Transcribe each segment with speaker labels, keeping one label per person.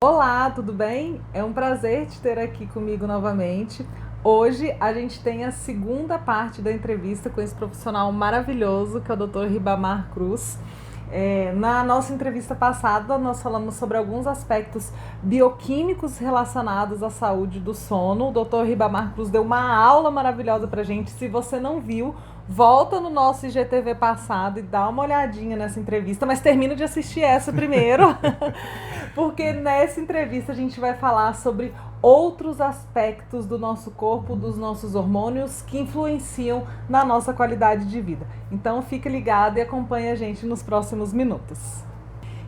Speaker 1: Olá, tudo bem? É um prazer te ter aqui comigo novamente. Hoje a gente tem a segunda parte da entrevista com esse profissional maravilhoso que é o Dr. Ribamar Cruz. Na nossa entrevista passada, nós falamos sobre alguns aspectos bioquímicos relacionados à saúde do sono. O Dr. Ribamar Cruz deu uma aula maravilhosa pra gente. Se você não viu, volta no nosso IGTV passado e dá uma olhadinha nessa entrevista, mas termina de assistir essa primeiro, porque nessa entrevista a gente vai falar sobre outros aspectos do nosso corpo, dos nossos hormônios que influenciam na nossa qualidade de vida. Então fique ligado e acompanhe a gente nos próximos minutos.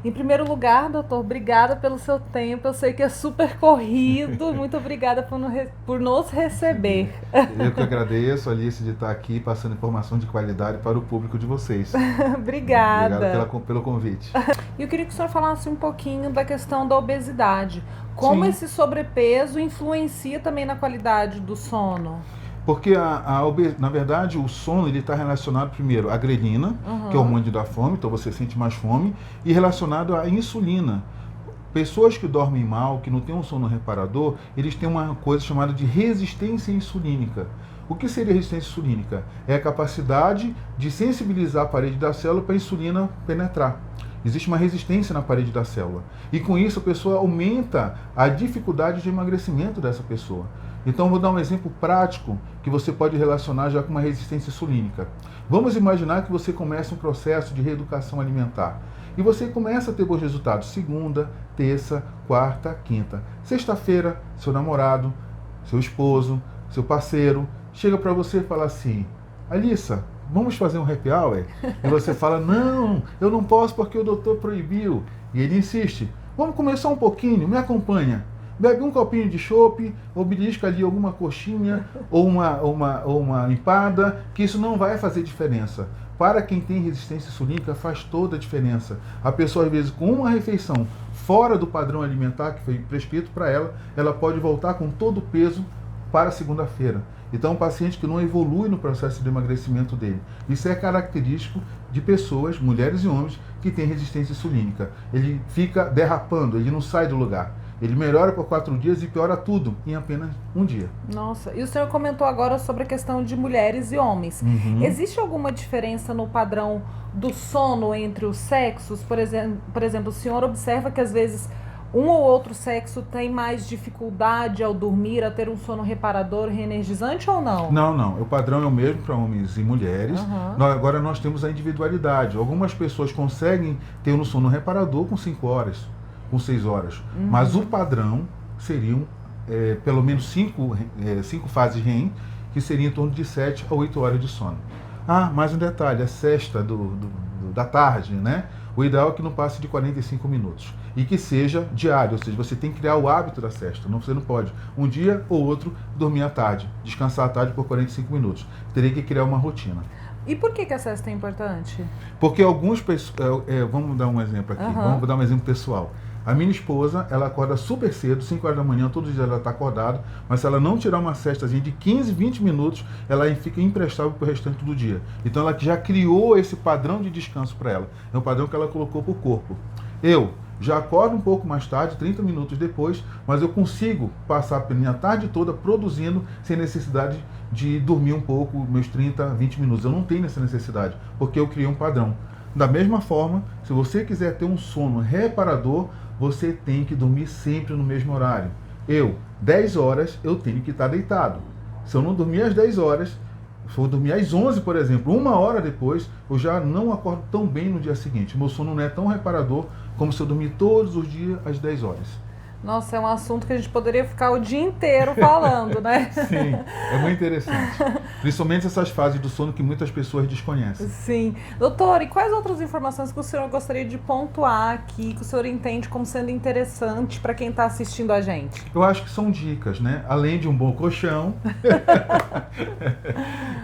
Speaker 1: Em primeiro lugar, doutor, obrigada pelo seu tempo. Eu sei que é super corrido. Muito obrigada por nos receber.
Speaker 2: Eu que agradeço, Alice, de estar aqui passando informação de qualidade para o público de vocês.
Speaker 1: Obrigada.
Speaker 2: Obrigado pelo convite.
Speaker 1: E eu queria que o senhor falasse um pouquinho da questão da obesidade. Como esse sobrepeso influencia também na qualidade do sono?
Speaker 2: Porque, na verdade, o sono está relacionado primeiro à grelina, que é o hormônio da fome, então você sente mais fome, e relacionado à insulina. Pessoas que dormem mal, que não têm um sono reparador, eles têm uma coisa chamada de resistência insulínica. O que seria resistência insulínica? É a capacidade de sensibilizar a parede da célula para a insulina penetrar. Existe uma resistência na parede da célula. E com isso a pessoa aumenta a dificuldade de emagrecimento dessa pessoa. Então, vou dar um exemplo prático que você pode relacionar já com uma resistência insulínica. Vamos imaginar que você começa um processo de reeducação alimentar. E você começa a ter bons resultados segunda, terça, quarta, quinta. Sexta-feira, seu namorado, seu esposo, seu parceiro, chega para você e fala assim: Alissa, vamos fazer um happy hour? E você fala: não, eu não posso porque o doutor proibiu. E ele insiste: vamos começar um pouquinho, me acompanha. Bebe um copinho de chopp, ou belisca ali alguma coxinha, ou uma empada, que isso não vai fazer diferença. Para quem tem resistência insulínica, faz toda a diferença. A pessoa, às vezes, com uma refeição fora do padrão alimentar que foi prescrito para ela, ela pode voltar com todo o peso para segunda-feira. Então, um paciente que não evolui no processo de emagrecimento dele. Isso é característico de pessoas, mulheres e homens, que têm resistência insulínica. Ele fica derrapando, ele não sai do lugar. Ele melhora por 4 dias e piora tudo em apenas um dia.
Speaker 1: Nossa, e o senhor comentou agora sobre a questão de mulheres e homens. Existe alguma diferença no padrão do sono entre os sexos? Por exemplo, o senhor observa que às vezes um ou outro sexo tem mais dificuldade ao dormir, a ter um sono reparador, reenergizante ou não?
Speaker 2: Não. O padrão é o mesmo para homens e mulheres. Agora nós temos a individualidade. Algumas pessoas conseguem ter um sono reparador com 5 horas. Com 6 horas. Mas o padrão seriam pelo menos 5 fases REM, que seriam em torno de 7 a 8 horas de sono. Mais um detalhe, a sesta da tarde, né? O ideal é que não passe de 45 minutos. E que seja diário, ou seja, você tem que criar o hábito da sesta. Você não pode, um dia ou outro, dormir à tarde, descansar à tarde por 45 minutos. Teria que criar uma rotina.
Speaker 1: E por que a sesta é importante?
Speaker 2: Porque algumas pessoas... vamos dar um exemplo aqui, vamos dar um exemplo pessoal. A minha esposa, ela acorda super cedo, 5 horas da manhã, todos os dias ela está acordada, mas se ela não tirar uma sestazinha de 15, 20 minutos, ela fica imprestável para o restante do dia. Então ela já criou esse padrão de descanso para ela. É um padrão que ela colocou para o corpo. Eu já acordo um pouco mais tarde, 30 minutos depois, mas eu consigo passar a minha tarde toda produzindo sem necessidade de dormir um pouco, meus 30, 20 minutos. Eu não tenho essa necessidade, porque eu criei um padrão. Da mesma forma, se você quiser ter um sono reparador, você tem que dormir sempre no mesmo horário. 10 horas, eu tenho que estar deitado. Se eu não dormir às 10 horas, se eu dormir às 11, por exemplo, 1 hora depois, eu já não acordo tão bem no dia seguinte. Meu sono não é tão reparador como se eu dormir todos os dias às 10 horas.
Speaker 1: Nossa, é um assunto que a gente poderia ficar o dia inteiro falando, né?
Speaker 2: Sim, é muito interessante. Principalmente essas fases do sono que muitas pessoas desconhecem.
Speaker 1: Sim. Doutor, e quais outras informações que o senhor gostaria de pontuar aqui, que o senhor entende como sendo interessante para quem está assistindo a gente?
Speaker 2: Eu acho que são dicas, né? Além de um bom colchão,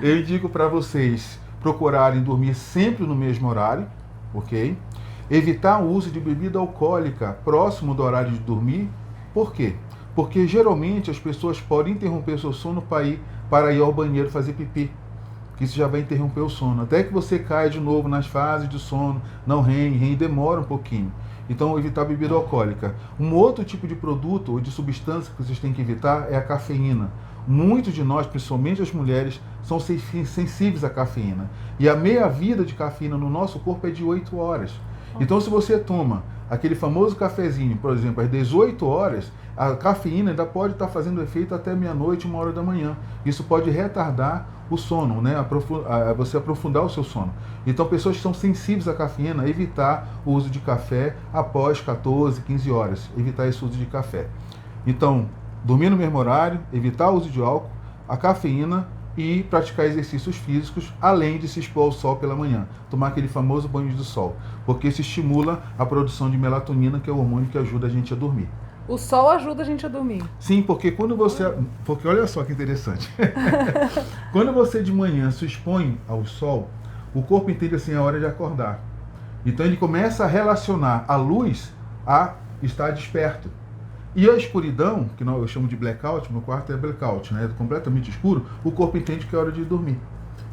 Speaker 2: eu indico para vocês procurarem dormir sempre no mesmo horário, ok? Evitar o uso de bebida alcoólica próximo do horário de dormir. Por quê? Porque geralmente as pessoas podem interromper o seu sono para ir ao banheiro fazer pipi. Isso já vai interromper o sono. Até que você caia de novo nas fases de sono, não REM demora um pouquinho. Então, evitar bebida alcoólica. Um outro tipo de produto ou de substância que vocês têm que evitar é a cafeína. Muitos de nós, principalmente as mulheres, são sensíveis à cafeína. E a meia-vida de cafeína no nosso corpo é de 8 horas. Então, se você toma aquele famoso cafezinho, por exemplo, às 18 horas, a cafeína ainda pode estar fazendo efeito até meia-noite, 1 hora da manhã. Isso pode retardar o sono, né? Você aprofundar o seu sono. Então, pessoas que são sensíveis à cafeína, evitar o uso de café após 14, 15 horas. Evitar esse uso de café. Então, dormir no mesmo horário, evitar o uso de álcool, a cafeína e praticar exercícios físicos, além de se expor ao sol pela manhã. Tomar aquele famoso banho de sol, porque isso estimula a produção de melatonina, que é o hormônio que ajuda a gente a dormir.
Speaker 1: O sol ajuda a gente a dormir.
Speaker 2: Sim, porque quando você... Porque olha só que interessante. Quando você de manhã se expõe ao sol, o corpo entende assim a hora de acordar. Então ele começa a relacionar a luz a estar desperto. E a escuridão, que eu chamo de blackout, meu quarto é blackout, né? É completamente escuro, o corpo entende que é hora de dormir.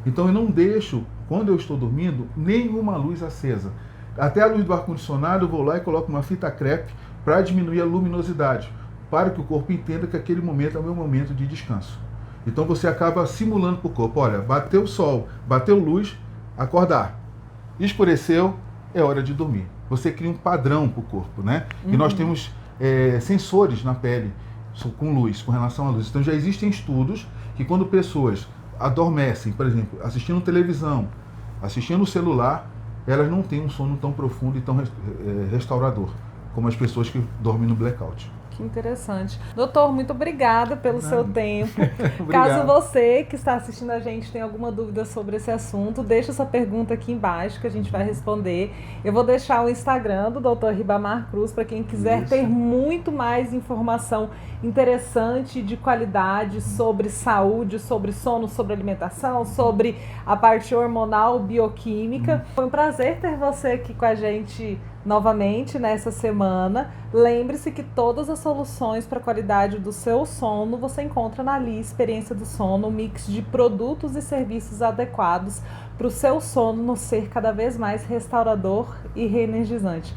Speaker 2: Então eu não deixo, quando eu estou dormindo, nenhuma luz acesa. Até a luz do ar-condicionado eu vou lá e coloco uma fita crepe para diminuir a luminosidade, para que o corpo entenda que aquele momento é o meu momento de descanso. Então você acaba simulando para o corpo, olha, bateu o sol, bateu luz, acordar. Escureceu, é hora de dormir. Você cria um padrão para o corpo, né? E nós temos sensores na pele com luz, com relação à luz. Então já existem estudos que quando pessoas adormecem, por exemplo, assistindo televisão, assistindo o celular, elas não têm um sono tão profundo e tão restaurador como as pessoas que dormem no blackout.
Speaker 1: Que interessante. Doutor, muito obrigada pelo seu tempo.
Speaker 2: Obrigado.
Speaker 1: Caso você que está assistindo a gente tenha alguma dúvida sobre esse assunto, deixa sua pergunta aqui embaixo que a gente vai responder. Eu vou deixar o Instagram do Dr. Ribamar Cruz para quem quiser ter muito mais informação interessante, de qualidade sobre saúde, sobre sono, sobre alimentação, sobre a parte hormonal, bioquímica. Foi um prazer ter você aqui com a gente novamente nessa semana. Lembre-se que todas as soluções para a qualidade do seu sono você encontra na Ali Experiência do Sono, um mix de produtos e serviços adequados para o seu sono ser cada vez mais restaurador e reenergizante.